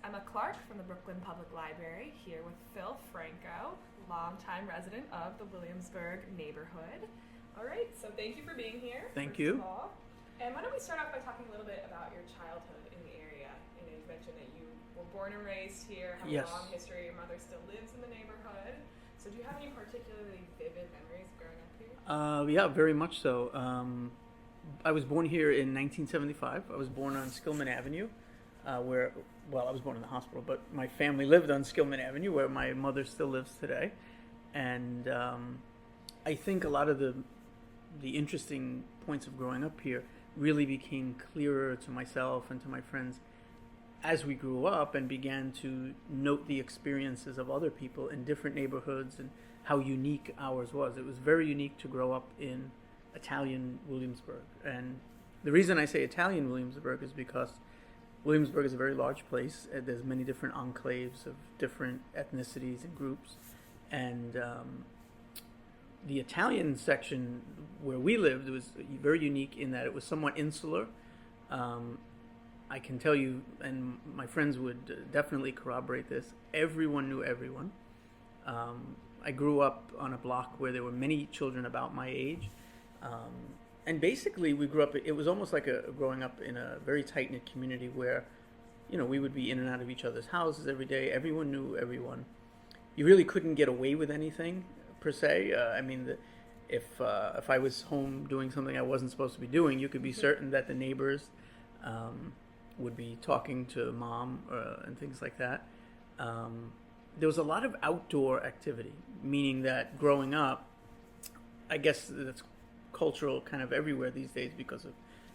Emma Clark from the Brooklyn Public Library, here with Phil Franco, longtime resident of the Williamsburg neighborhood. All right, so thank you for being here. Thank you. And why don't we start off by talking a little bit about your childhood in the area? You mentioned that you were born and raised here, have Yes. a long history. Your mother still lives in the neighborhood. So do you have any particularly vivid memories growing up here? Yeah, very much so. I was born here in 1975. I was born on Skillman Avenue, I was born in the hospital, but my family lived on Skillman Avenue, where my mother still lives today. And I think a lot of the interesting points of growing up here really became clearer to myself and to my friends as we grew up and began to note the experiences of other people in different neighborhoods and how unique ours was. It was very unique to grow up in Italian Williamsburg. And the reason I say Italian Williamsburg is because Williamsburg is a very large place. There's many different enclaves of different ethnicities and groups. And the Italian section where we lived was very unique in that it was somewhat insular. I can tell you, and my friends would definitely corroborate this, everyone knew everyone. I grew up on a block where there were many children about my age. And basically we grew up, it was almost like growing up in a very tight-knit community where, we would be in and out of each other's houses every day. Everyone knew everyone. You really couldn't get away with anything, per se. If I was home doing something I wasn't supposed to be doing, you could be certain that the neighbors would be talking to mom and things like that. There was a lot of outdoor activity, meaning that growing up, I guess that's cultural kind of everywhere these days because of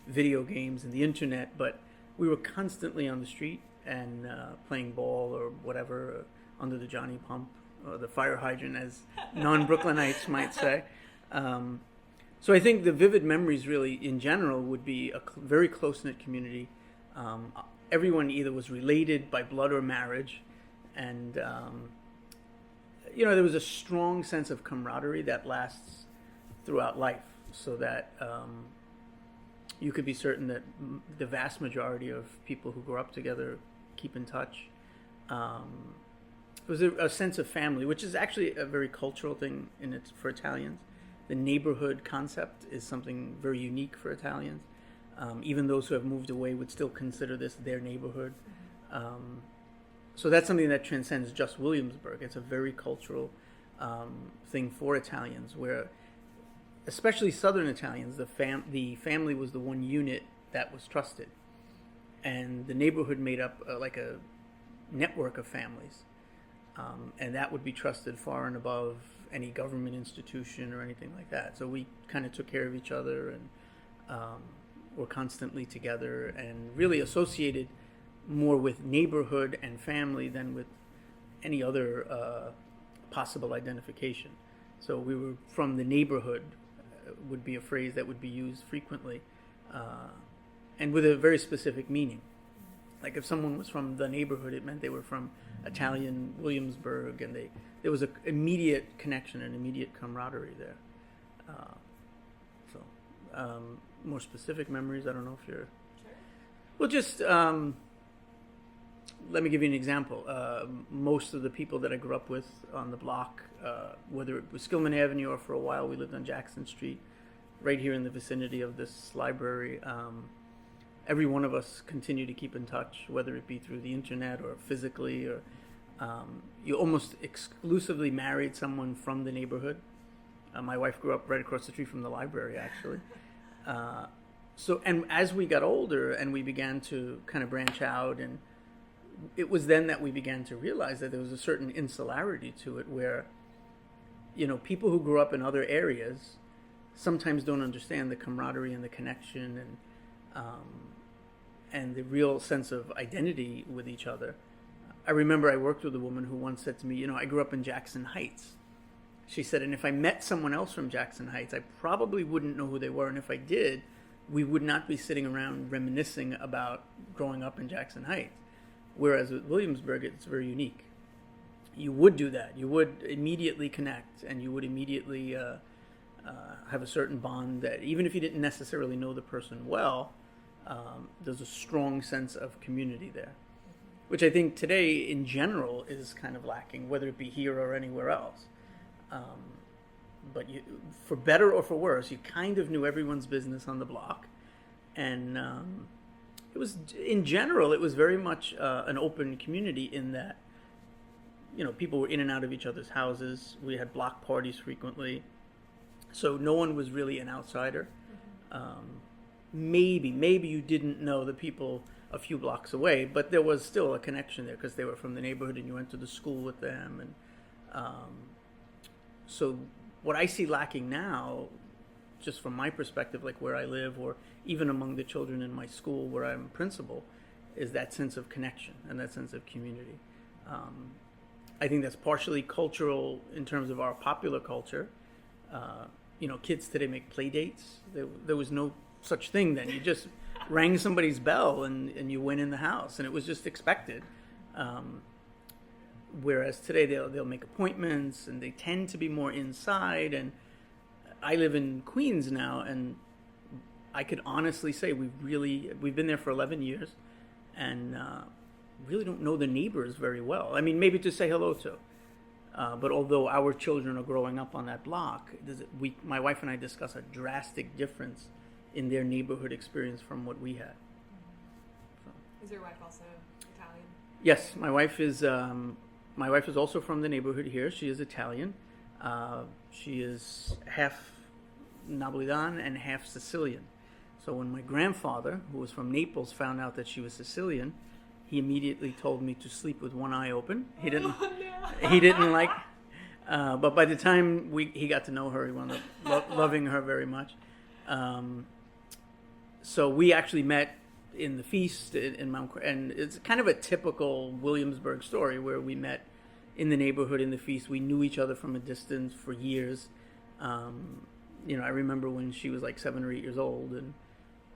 video games and the internet, but we were constantly on the street and playing ball or whatever under the Johnny Pump or the fire hydrant, as non-Brooklynites might say. So I think the vivid memories really in general would be a very close-knit community. Everyone either was related by blood or marriage, and there was a strong sense of camaraderie that lasts throughout life, so that you could be certain that the vast majority of people who grow up together keep in touch. It was a sense of family, which is actually a very cultural thing for Italians. The neighborhood concept is something very unique for Italians. Even those who have moved away would still consider this their neighborhood. So that's something that transcends just Williamsburg. It's a very cultural thing for Italians, where especially Southern Italians, the family was the one unit that was trusted, and the neighborhood made up like a network of families, and that would be trusted far and above any government institution or anything like that. So we kind of took care of each other and were constantly together and really associated more with neighborhood and family than with any other possible identification. So we were from the neighborhood would be a phrase that would be used frequently, and with a very specific meaning. Like if someone was from the neighborhood, it meant they were from Italian Williamsburg, and there was an immediate connection and immediate camaraderie there. More specific memories, I don't know if you're... Sure. Well, just let me give you an example. Most of the people that I grew up with on the block, whether it was Skillman Avenue or for a while we lived on Jackson Street, right here in the vicinity of this library, every one of us continue to keep in touch, whether it be through the internet or physically, or you almost exclusively married someone from the neighborhood. My wife grew up right across the street from the library, actually. And as we got older and we began to kind of branch out, and it was then that we began to realize that there was a certain insularity to it, where, people who grew up in other areas sometimes don't understand the camaraderie and the connection and the real sense of identity with each other. I remember I worked with a woman who once said to me, I grew up in Jackson Heights. She said, and if I met someone else from Jackson Heights, I probably wouldn't know who they were. And if I did, we would not be sitting around reminiscing about growing up in Jackson Heights. Whereas with Williamsburg, it's very unique. You would do that. You would immediately connect, and you would immediately have a certain bond that even if you didn't necessarily know the person well, there's a strong sense of community there. which I think today in general is kind of lacking, whether it be here or anywhere else. But for better or for worse, you kind of knew everyone's business on the block. And it was, in general, it was very much an open community in that, people were in and out of each other's houses. We had block parties frequently. So no one was really an outsider. Maybe you didn't know the people a few blocks away, but there was still a connection there because they were from the neighborhood and you went to the school with them. And so what I see lacking now, just from my perspective, like where I live or even among the children in my school where I'm principal, is that sense of connection and that sense of community. I think that's partially cultural in terms of our popular culture. Kids today make play dates. There was no such thing then. You just rang somebody's bell and you went in the house and it was just expected. Whereas today they'll make appointments and they tend to be more inside. And I live in Queens now, and I could honestly say we've been there for 11 years and really don't know the neighbors very well. I mean, maybe to say hello to. But although our children are growing up on that block, my wife and I discuss a drastic difference in their neighborhood experience from what we had. So. Is your wife also Italian? Yes, my wife is also from the neighborhood here. She is Italian. She is half Napolitan and half Sicilian. So when my grandfather, who was from Naples, found out that she was Sicilian, he immediately told me to sleep with one eye open. He didn't. Oh, no. He didn't like. But by the time he got to know her, he wound up loving her very much. So we actually met in the feast in Mount, and it's kind of a typical Williamsburg story where we met in the neighborhood in the feast. We knew each other from a distance for years. I remember when she was like 7 or 8 years old, and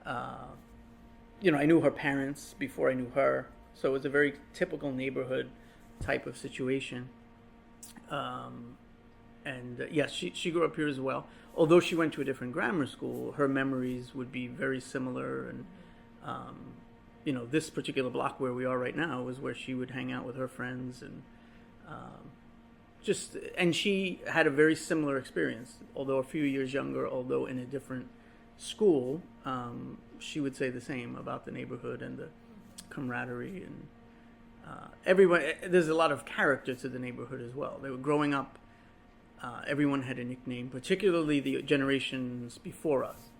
I knew her parents before I knew her. So it was a very typical neighborhood type of situation. Yes, she grew up here as well. Although she went to a different grammar school, her memories would be very similar. And, this particular block where we are right now was where she would hang out with her friends. And she had a very similar experience. Although a few years younger, although in a different school, she would say the same about the neighborhood and the camaraderie. And everyone, there's a lot of character to the neighborhood as well. They were growing up. Everyone had a nickname, particularly the generations before us.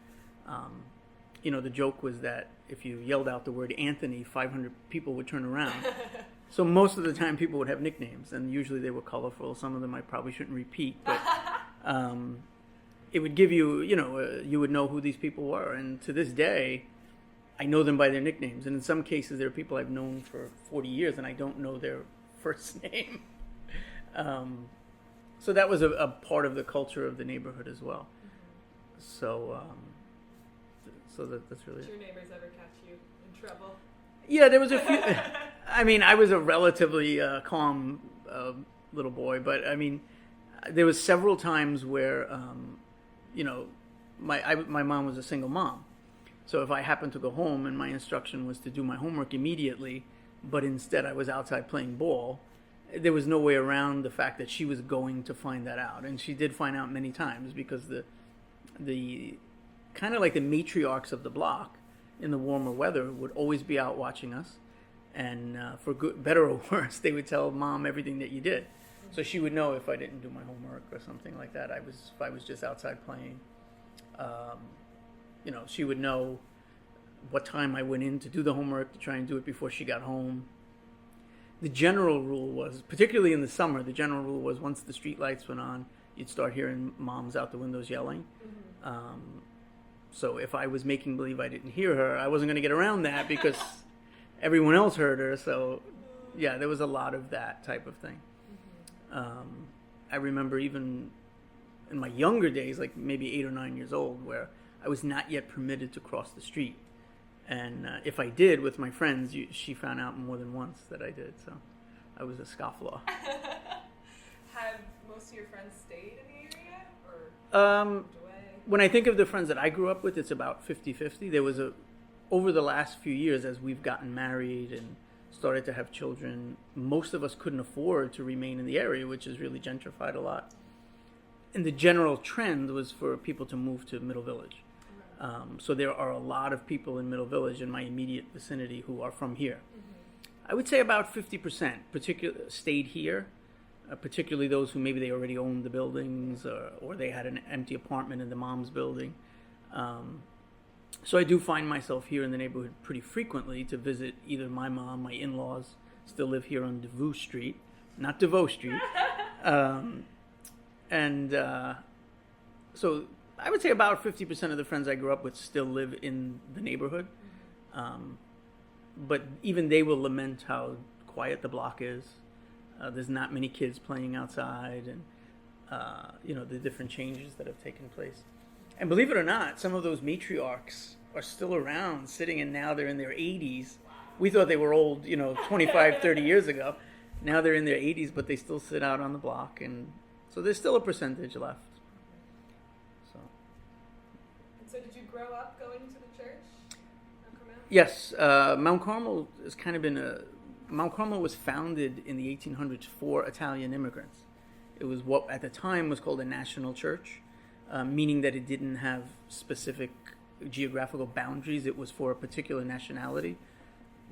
The joke was that if you yelled out the word Anthony, 500 people would turn around. So most of the time people would have nicknames, and usually they were colorful. Some of them I probably shouldn't repeat, but it would give you, you would know who these people were. And to this day, I know them by their nicknames. And in some cases, there are people I've known for 40 years, and I don't know their first name. So that was a part of the culture of the neighborhood as well. Mm-hmm. So that's really. Did your neighbors ever catch you in trouble? Yeah, there was a few. I mean, I was a relatively calm little boy, but I mean, there was several times where, my mom was a single mom. So if I happened to go home and my instruction was to do my homework immediately, but instead I was outside playing ball, there was no way around the fact that she was going to find that out. And she did find out many times because the kind of like the matriarchs of the block in the warmer weather would always be out watching us. And for good, better or worse, they would tell Mom everything that you did. So she would know if I didn't do my homework or something like that. If I was just outside playing. She would know what time I went in to do the homework, to try and do it before she got home. The general rule was, particularly in the summer, once the street lights went on, you'd start hearing moms out the windows yelling. Mm-hmm. So if I was making believe I didn't hear her, I wasn't going to get around that because everyone else heard her. So, yeah, there was a lot of that type of thing. Mm-hmm. I remember even in my younger days, like maybe 8 or 9 years old, where I was not yet permitted to cross the street. And if I did with my friends, she found out more than once that I did. So I was a scofflaw. Have most of your friends stayed in the area or moved away? When I think of the friends that I grew up with, it's about 50-50. There was over the last few years, as we've gotten married and started to have children. Most of us couldn't afford to remain in the area, which is really gentrified a lot. And the general trend was for people to move to Middle Village. So there are a lot of people in Middle Village in my immediate vicinity who are from here. I would say about 50% stayed here, particularly those who maybe they already owned the buildings or they had an empty apartment in the mom's building. So I do find myself here in the neighborhood pretty frequently to visit either my mom, my in-laws still live here on DeVoe Street, not DeVoe Street. So I would say about 50% of the friends I grew up with still live in the neighborhood. But even they will lament how quiet the block is. There's not many kids playing outside and, the different changes that have taken place. And believe it or not, some of those matriarchs are still around, sitting, and now they're in their 80s. We thought they were old, 25, 30 years ago. Now they're in their 80s, but they still sit out on the block. And so there's still a percentage left. So did you grow up going to the church? Yes. Mount Carmel has kind of been Mount Carmel was founded in the 1800s for Italian immigrants. It was what at the time was called a national church, meaning that it didn't have specific geographical boundaries. It was for a particular nationality.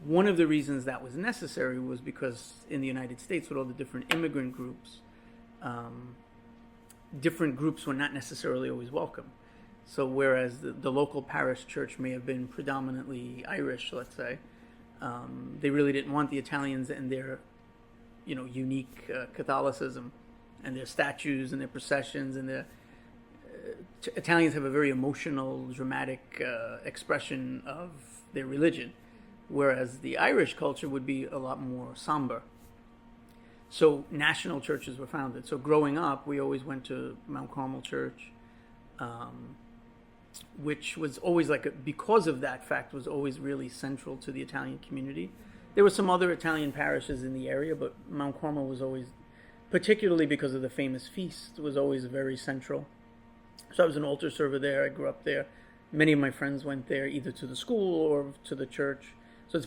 One of the reasons that was necessary was because in the United States, with all the different immigrant groups, different groups were not necessarily always welcome. So whereas the local parish church may have been predominantly Irish, let's say, they really didn't want the Italians and their, unique Catholicism and their statues and their processions and their Italians have a very emotional, dramatic expression of their religion, whereas the Irish culture would be a lot more somber. So national churches were founded. So growing up, we always went to Mount Carmel Church, which was always because of that fact, was always really central to the Italian community. There were some other Italian parishes in the area, but Mount Carmel was always, particularly because of the famous feast, was always very central. So I was an altar server there. I grew up there. Many of my friends went there either to the school or to the church. So it's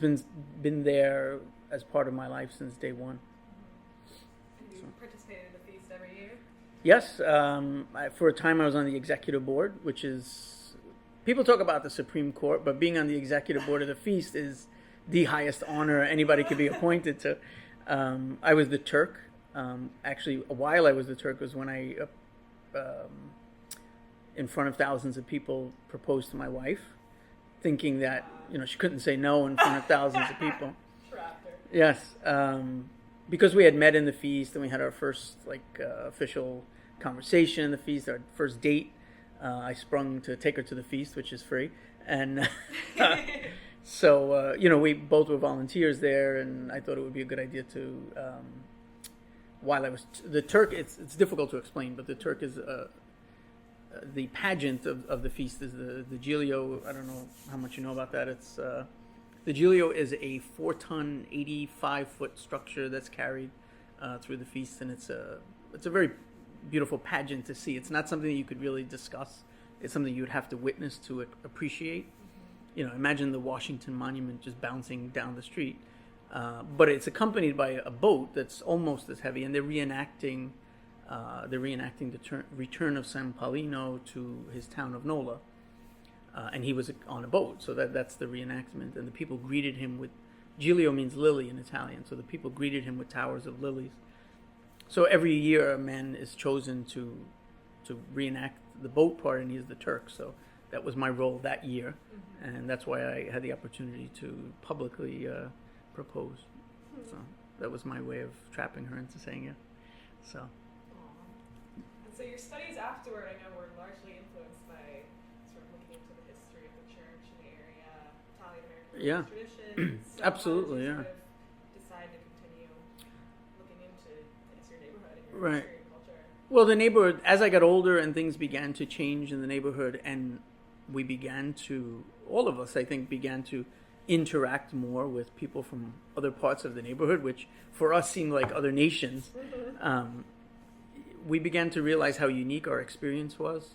been there as part of my life since day one. And you participated in the feast every year? Yes. For a time I was on the executive board, which is, people talk about the Supreme Court, but being on the executive board of the feast is the highest honor anybody could be appointed to. I was the Turk. Actually, while I was the Turk was when I, in front of thousands of people, proposed to my wife, thinking that, she couldn't say no in front of thousands of people. Yes. Because we had met in the feast and we had our first official conversation in the feast, our first date. I sprung to take her to the feast, which is free. And so, we both were volunteers there, and I thought it would be a good idea to, while I was, the Turk, it's difficult to explain, but the Turk is, the pageant of the feast is the Giglio. I don't know how much you know about that. It's, the Giglio is a 4-ton, 85-foot structure that's carried through the feast, and it's a very beautiful pageant to see. It's not something that you could really discuss. It's something you would have to witness to appreciate. Imagine the Washington Monument just bouncing down the street, but it's accompanied by a boat that's almost as heavy, and they're reenacting the return of San Paulino to his town of Nola. And he was on a boat, so that's the reenactment. And the people greeted him with, Giglio means lily in Italian, so the people greeted him with towers of lilies. So every year a man is chosen to reenact the boat part, and he's the Turk. So that was my role that year, and that's why I had the opportunity to publicly propose. So that was my way of trapping her into saying it. So. And so your studies afterward, I know, were largely influenced by sort of looking into the history of the church in the area, Italian American traditions. So absolutely, how did you yeah. sort of decide to continue looking into your neighborhood and your Right. history and culture? Well, the neighborhood, as I got older and things began to change in the neighborhood, and we began to, all of us, I think, began to interact more with people from other parts of the neighborhood, which for us seemed like other nations. We began to realize how unique our experience was,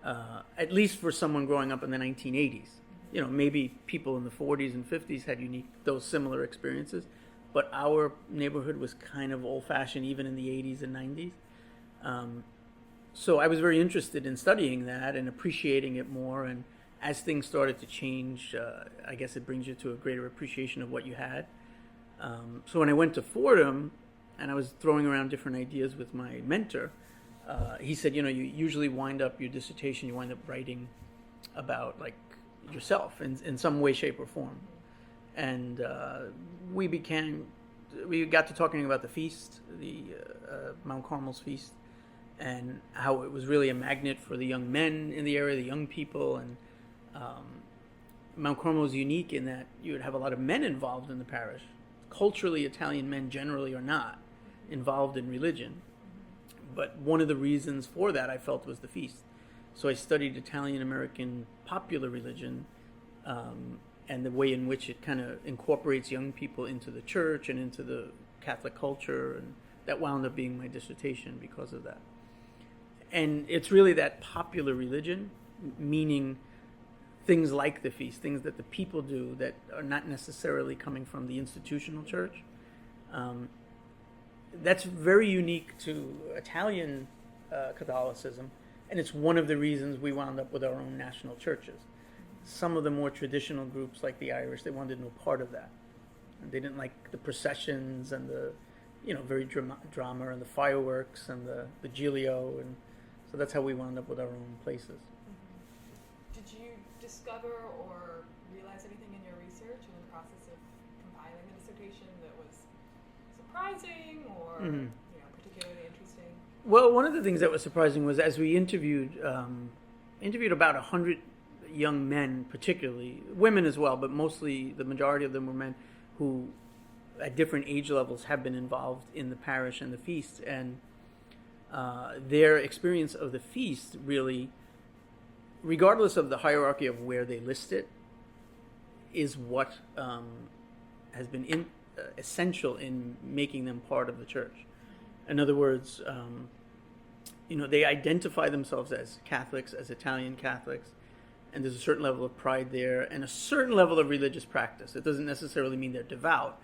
at least for someone growing up in the 1980s. maybe people in the 40s and 50s had those similar experiences, but our neighborhood was kind of old-fashioned even in the 80s and 90s. So I was very interested in studying that and appreciating it more. And as things started to change, I guess it brings you to a greater appreciation of what you had. So when I went to Fordham and I was throwing around different ideas with my mentor, he said, you usually wind up your dissertation, you wind up writing about like yourself in some way, shape, or form. And we got to talking about the feast, the Mount Carmel's feast, and how it was really a magnet for the young men in the area, the young people. And Mount Carmel is unique in that you would have a lot of men involved in the parish. Culturally, Italian men generally are not involved in religion. But one of the reasons for that, I felt, was the feast. So I studied Italian-American popular religion and the way in which it kind of incorporates young people into the church and into the Catholic culture. And that wound up being my dissertation because of that. And it's really that popular religion, meaning things like the feast, things that the people do that are not necessarily coming from the institutional church. That's very unique to Italian Catholicism, and it's one of the reasons we wound up with our own national churches. Some of the more traditional groups, like the Irish, they wanted no part of that. And they didn't like the processions and the, very drama and the fireworks and the Giglio, and so that's how we wound up with our own places. Did you discover or realize anything in your research and in the process of compiling the dissertation that was surprising or particularly interesting? Well, one of the things that was surprising was as we interviewed about 100 young men, particularly women as well, but mostly the majority of them were men who at different age levels have been involved in the parish and the feast, and their experience of the feast really, regardless of the hierarchy of where they list it, is what has been essential in making them part of the church. In other words, they identify themselves as Catholics, as Italian Catholics, and there's a certain level of pride there and a certain level of religious practice. It doesn't necessarily mean they're devout,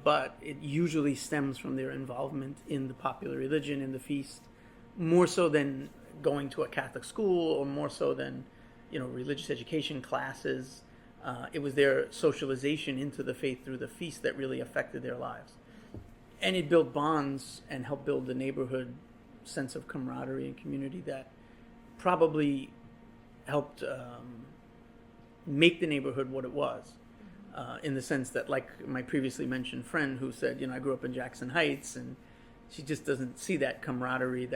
but it usually stems from their involvement in the popular religion, in the feast, more so than going to a Catholic school or more so than, religious education classes. It was their socialization into the faith through the feast that really affected their lives. And it built bonds and helped build the neighborhood sense of camaraderie and community that probably helped make the neighborhood what it was. In the sense that, like my previously mentioned friend who said, I grew up in Jackson Heights, and she just doesn't see that camaraderie,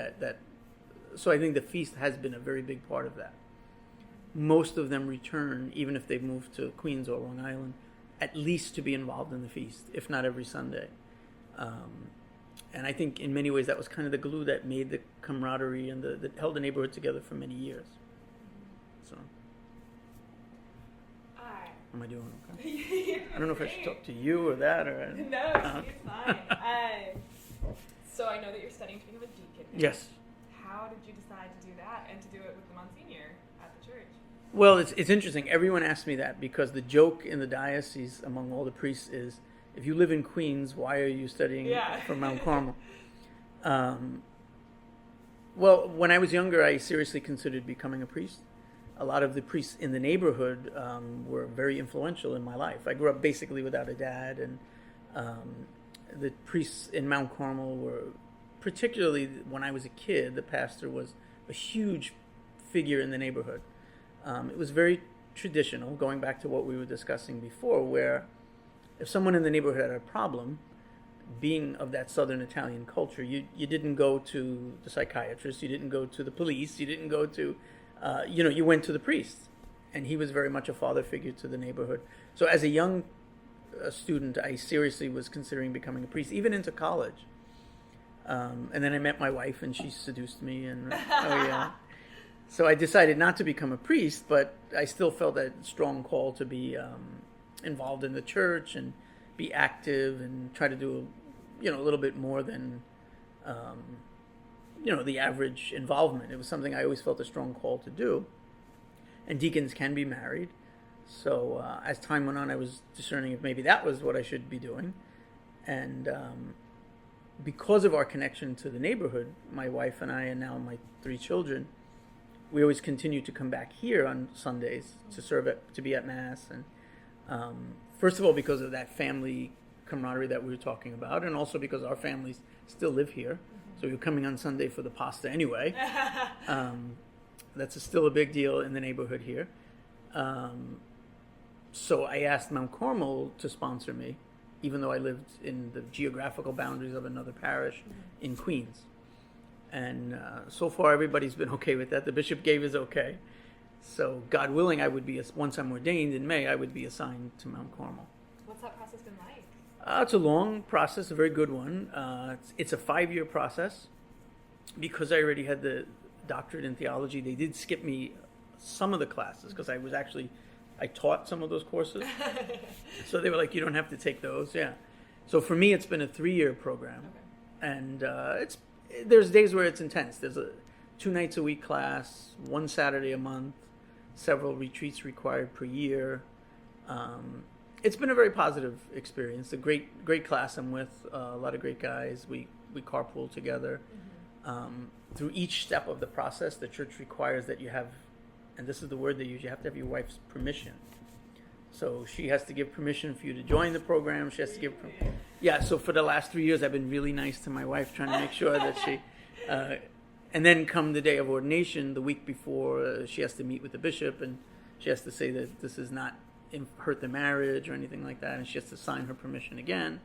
so I think the feast has been a very big part of that. Most of them return, even if they've moved to Queens or Long Island, at least to be involved in the feast, if not every Sunday. And I think in many ways that was kind of the glue that made the camaraderie and that held the neighborhood together for many years. So, am I doing okay? I don't know if I should talk to you or that or... No, it's fine. So I know that you're studying to become a deacon. Yes. How did you decide to do that and to do it with the Monsignor at the church? Well, it's interesting. Everyone asks me that because the joke in the diocese among all the priests is, if you live in Queens, why are you studying for Mount Carmel? Well, when I was younger, I seriously considered becoming a priest. A lot of the priests in the neighborhood were very influential in my life. I grew up basically without a dad, and the priests in Mount Carmel were, particularly when I was a kid, the pastor was a huge figure in the neighborhood. It was very traditional, going back to what we were discussing before, where if someone in the neighborhood had a problem, being of that Southern Italian culture, you didn't go to the psychiatrist, you didn't go to the police, you didn't go to, you went to the priest. And he was very much a father figure to the neighborhood. So as a young student, I seriously was considering becoming a priest, even into college. And then I met my wife, and she seduced me, and so I decided not to become a priest, but I still felt that strong call to be involved in the church and be active and try to do, a little bit more than, the average involvement. It was something I always felt a strong call to do. And deacons can be married. So as time went on, I was discerning if maybe that was what I should be doing. And because of our connection to the neighborhood, my wife and I, and now my 3 children, we always continue to come back here on Sundays to serve to be at Mass. And first of all, because of that family camaraderie that we were talking about, and also because our families still live here. So we were coming on Sunday for the pasta anyway. That's still a big deal in the neighborhood here. So I asked Mount Carmel to sponsor me, even though I lived in the geographical boundaries of another parish in Queens. And so far, everybody's been okay with that. The bishop gave his okay. So God willing, I would be, once I'm ordained in May, I would be assigned to Mount Carmel. What's that process been like? It's a long process, a very good one. It's a 5-year process. Because I already had the doctorate in theology, they did skip me some of the classes because I taught some of those courses. So they were like, you don't have to take those. Yeah. So for me, it's been a 3-year program. Okay. And there's days where it's intense. There's 2 nights a week class, 1 Saturday a month, several retreats required per year. It's been a very positive experience. A great class I'm with, a lot of great guys. We carpool together. Through each step of the process, the church requires that you have, and this is the word they use, you have to have your wife's permission. So she has to give permission for you to join the program. She has to give, so for the last 3 years, I've been really nice to my wife, trying to make sure that she, and then come the day of ordination, the week before, she has to meet with the bishop, and she has to say that this is not hurt the marriage or anything like that, and she has to sign her permission again.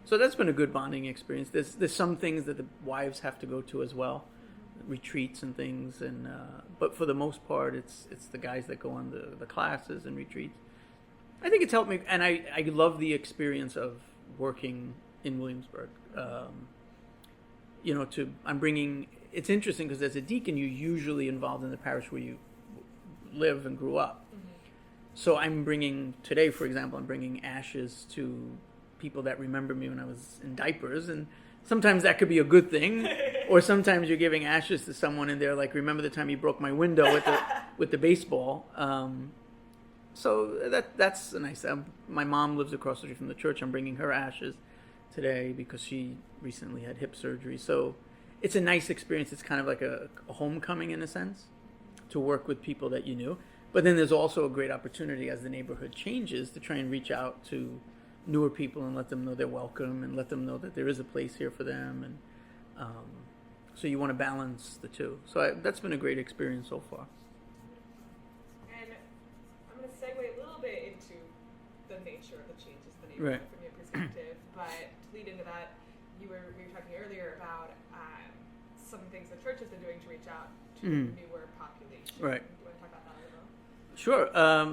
So that's been a good bonding experience. There's some things that the wives have to go to as well, retreats and things, and but for the most part, it's the guys that go on the classes and retreats. I think it's helped me, and I love the experience of working in Williamsburg. I'm bringing. It's interesting because as a deacon, you're usually involved in the parish where you live and grew up. Mm-hmm. So I'm bringing today, for example, I'm bringing ashes to people that remember me when I was in diapers, and sometimes that could be a good thing, or sometimes you're giving ashes to someone and they're like, remember the time you broke my window with the baseball. So that's a nice. My mom lives across the street from the church. I'm bringing her ashes today because she recently had hip surgery. So it's a nice experience. It's kind of like a homecoming in a sense, to work with people that you knew. But then there's also a great opportunity as the neighborhood changes to try and reach out to newer people and let them know they're welcome and let them know that there is a place here for them. And so you want to balance the two. So that's been a great experience so far. And I'm going to segue a little bit into the nature of the changes in the neighborhood from your perspective. But to lead into that, we were talking earlier about some things the church has been doing to reach out to a newer population. Right. Do you want to talk about that a little? Sure.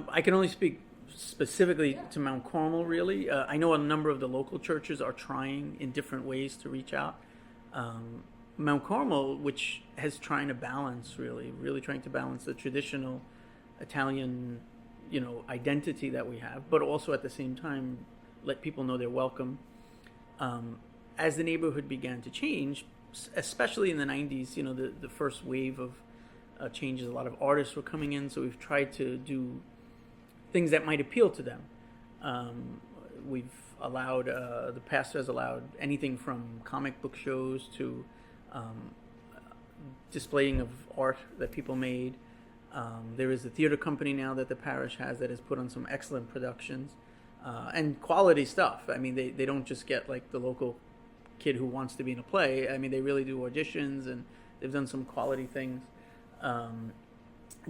I can only speak specifically to Mount Carmel, really. I know a number of the local churches are trying in different ways to reach out. Mount Carmel, which has trying to balance, really trying to balance the traditional Italian, identity that we have, but also at the same time let people know they're welcome. As the neighborhood began to change, especially in the 90s, the first wave of changes, a lot of artists were coming in, so we've tried to do things that might appeal to them. We've allowed, the pastor has allowed anything from comic book shows to displaying of art that people made. There is a theater company now that the parish has that has put on some excellent productions and quality stuff. I mean, they don't just get like the local kid who wants to be in a play. I mean, they really do auditions, and they've done some quality things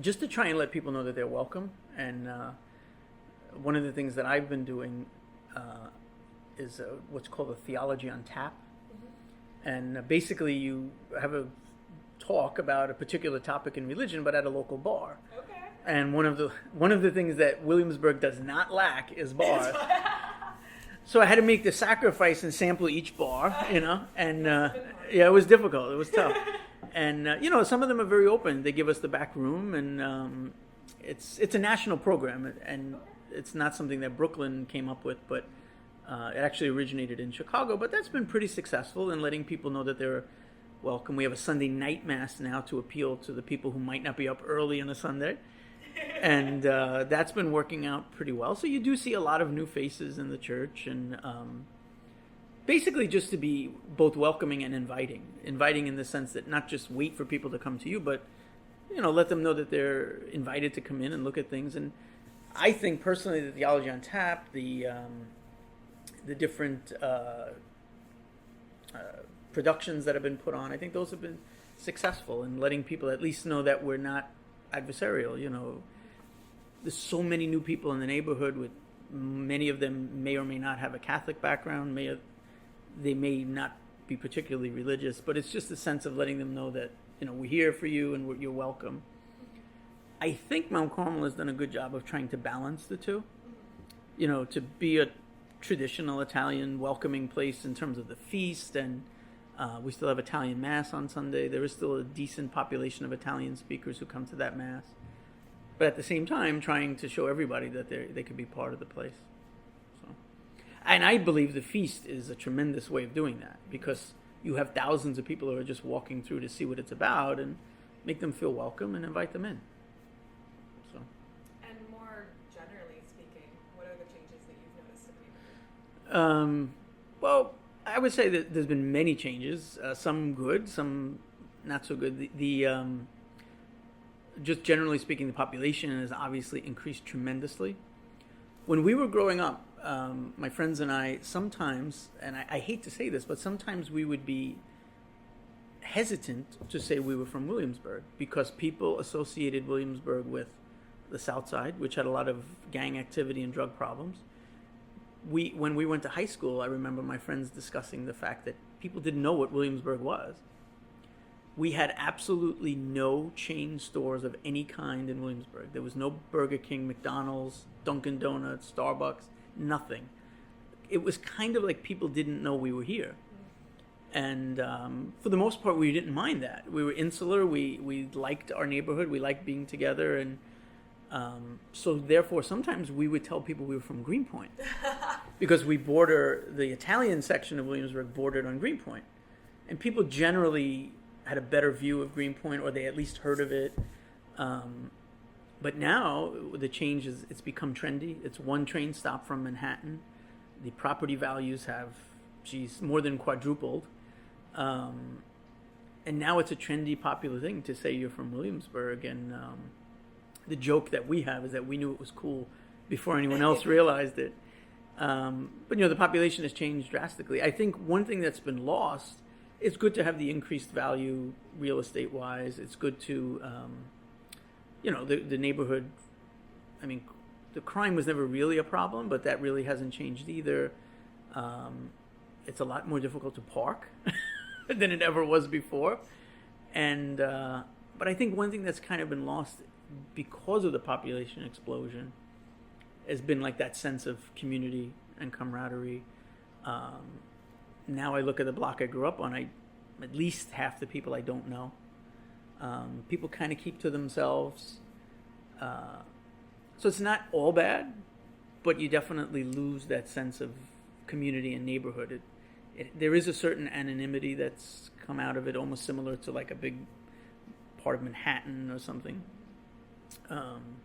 just to try and let people know that they're welcome. And one of the things that I've been doing is what's called a theology on tap. Mm-hmm. And basically you have a talk about a particular topic in religion, but at a local bar. Okay. And one of the things that Williamsburg does not lack is bars. So I had to make the sacrifice and sample each bar, and it was difficult. It was tough. And some of them are very open. They give us the back room, and it's a national program, and it's not something that Brooklyn came up with, but it actually originated in Chicago. But that's been pretty successful in letting people know that they're welcome. We have a Sunday night mass now to appeal to the people who might not be up early on a Sunday. And that's been working out pretty well. So you do see a lot of new faces in the church, and basically just to be both welcoming and inviting. Inviting in the sense that not just wait for people to come to you, but let them know that they're invited to come in and look at things. And I think personally, the Theology on Tap, the different productions that have been put on, I think those have been successful in letting people at least know that we're not adversarial. There's so many new people in the neighborhood. With many of them may or may not have a Catholic background. They may not be particularly religious, but it's just a sense of letting them know that we're here for you and you're welcome. I think Mount Carmel has done a good job of trying to balance the two. To be a traditional Italian welcoming place in terms of the feast, and we still have Italian Mass on Sunday. There is still a decent population of Italian speakers who come to that Mass. But at the same time, trying to show everybody that they could be part of the place. And I believe the feast is a tremendous way of doing that, because you have thousands of people who are just walking through to see what it's about and make them feel welcome and invite them in. So. And more generally speaking, what are the changes that you've noticed in people? Well, I would say that there's been many changes, some good, some not so good. Just generally speaking, the population has obviously increased tremendously. When we were growing up, my friends and I sometimes, and I hate to say this, but sometimes we would be hesitant to say we were from Williamsburg, because people associated Williamsburg with the South Side, which had a lot of gang activity and drug problems. When we went to high school, I remember my friends discussing the fact that people didn't know what Williamsburg was. We had absolutely no chain stores of any kind in Williamsburg. There was no Burger King, McDonald's, Dunkin' Donuts, Starbucks, nothing. It was kind of like people didn't know we were here. And for the most part, we didn't mind that. We were insular. We liked our neighborhood. We liked being together. And so therefore, sometimes we would tell people we were from Greenpoint because the Italian section of Williamsburg bordered on Greenpoint. And people generally had a better view of Greenpoint, or they at least heard of it. But now the change is it's become trendy. It's one train stop from Manhattan. The property values have, more than quadrupled. And now it's a trendy, popular thing to say you're from Williamsburg. And the joke that we have is that we knew it was cool before anyone else realized it. But the population has changed drastically. I think one thing that's been lost, it's good to have the increased value real estate wise. It's good to, the neighborhood. I mean, the crime was never really a problem, but that really hasn't changed either. It's a lot more difficult to park than it ever was before. And, but I think one thing that's kind of been lost because of the population explosion has been like that sense of community and camaraderie. Now I look at the block I grew up on, at least half the people I don't know. People kind of keep to themselves. So it's not all bad, but you definitely lose that sense of community and neighborhood. There is a certain anonymity that's come out of it, almost similar to like a big part of Manhattan or something. And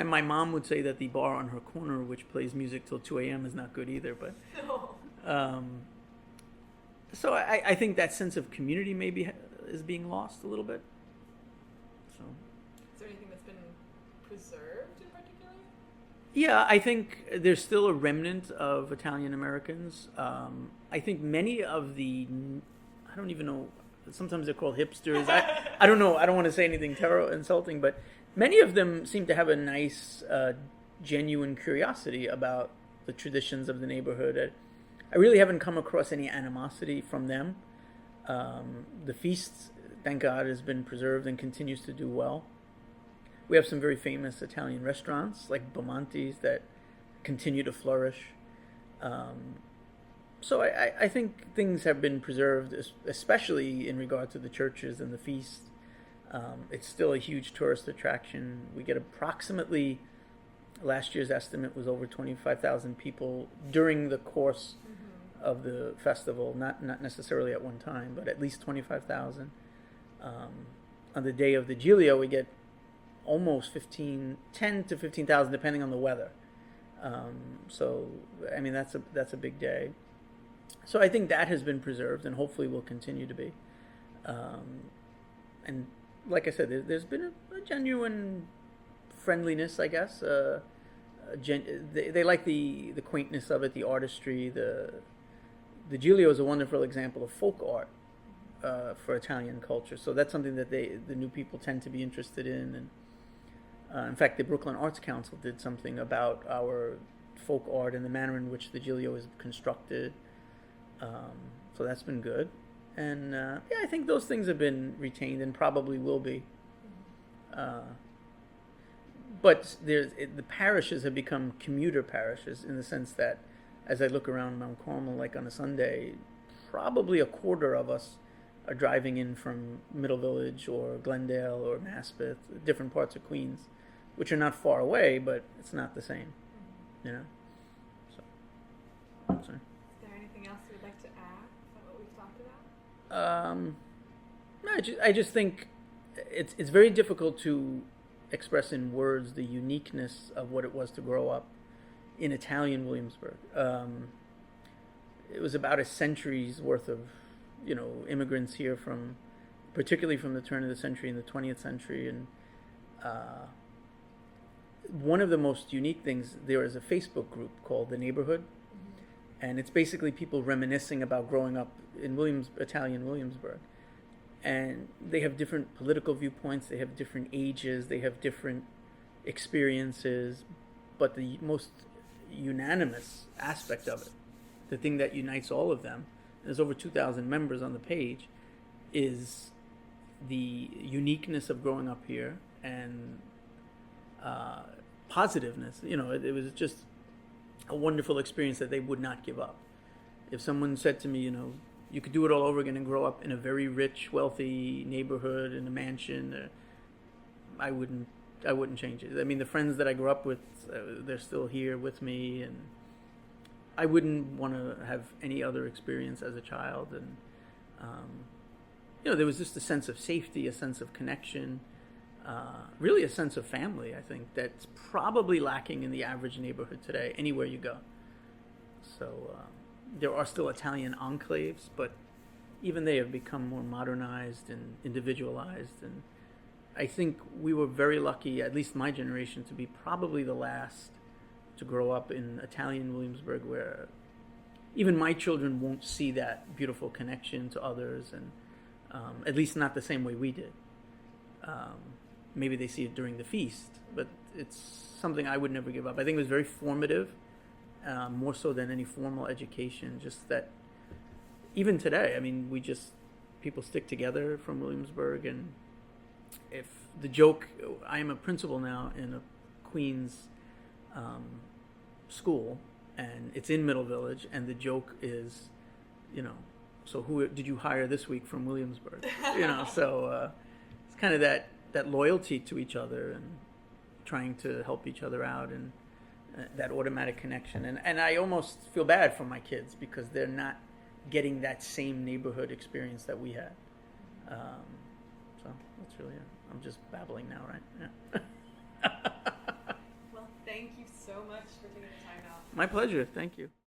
my mom would say that the bar on her corner, which plays music till 2 a.m., is not good either. But so I think that sense of community maybe is being lost a little bit. So, is there anything that's been preserved in particular? Yeah, I think there's still a remnant of Italian Americans. I think many of I don't even know, sometimes they're called hipsters. I don't know, I don't want to say anything insulting, but many of them seem to have a nice, genuine curiosity about the traditions of the neighborhood. I really haven't come across any animosity from them. The feast, thank God, has been preserved and continues to do well. We have some very famous Italian restaurants like Bomonti's that continue to flourish. So I think things have been preserved, especially in regard to the churches and the feast. It's still a huge tourist attraction. We get approximately, last year's estimate was over 25,000 people during the course of the festival, not necessarily at one time, but at least 25,000. On the day of the Giglio, we get almost 10 to 15,000, depending on the weather. So, I mean, that's a big day. So I think that has been preserved and hopefully will continue to be. And like I said, there's been a genuine friendliness, I guess. They like the quaintness of it, the artistry. The Giglio is a wonderful example of folk art for Italian culture. So that's something that the new people tend to be interested in. And in fact, the Brooklyn Arts Council did something about our folk art and the manner in which the Giglio is constructed. So that's been good. And yeah, I think those things have been retained and probably will be. But the parishes have become commuter parishes in the sense that as I look around Mount Carmel, like on a Sunday, probably a quarter of us are driving in from Middle Village or Glendale or Maspeth, different parts of Queens, which are not far away, but it's not the same, you know. So, sorry. Is there anything else you'd like to add about what we've talked about? No, I just think it's very difficult to express in words the uniqueness of what it was to grow up in Italian Williamsburg. It was about a century's worth of, immigrants here particularly from the turn of the century in the 20th century. And one of the most unique things, there is a Facebook group called The Neighborhood. Mm-hmm. And it's basically people reminiscing about growing up in Italian Williamsburg. And they have different political viewpoints, they have different ages, they have different experiences, but the most unanimous aspect of it, the thing that unites all of them, there's over 2,000 members on the page, is the uniqueness of growing up here and positiveness. It was just a wonderful experience that they would not give up. If someone said to me, you could do it all over again and grow up in a very rich, wealthy neighborhood in a mansion, I wouldn't change it. I mean, the friends that I grew up with, they're still here with me, and I wouldn't want to have any other experience as a child. And there was just a sense of safety, a sense of connection, really a sense of family, I think, that's probably lacking in the average neighborhood today, anywhere you go. So there are still Italian enclaves, but even they have become more modernized and individualized. And I think we were very lucky, at least my generation, to be probably the last to grow up in Italian Williamsburg, where even my children won't see that beautiful connection to others, and at least not the same way we did. Maybe they see it during the feast, but it's something I would never give up. I think it was very formative, more so than any formal education. Just that, even today, I mean, people stick together from Williamsburg. And if the joke, I am a principal now in a Queens school, and it's in Middle Village, and the joke is, so who did you hire this week from Williamsburg? So it's kind of that loyalty to each other and trying to help each other out, and that automatic connection. And I almost feel bad for my kids because they're not getting that same neighborhood experience that we had. So that's really it. I'm just babbling now, right? Yeah. Well, thank you so much for taking the time out. My pleasure. Thank you.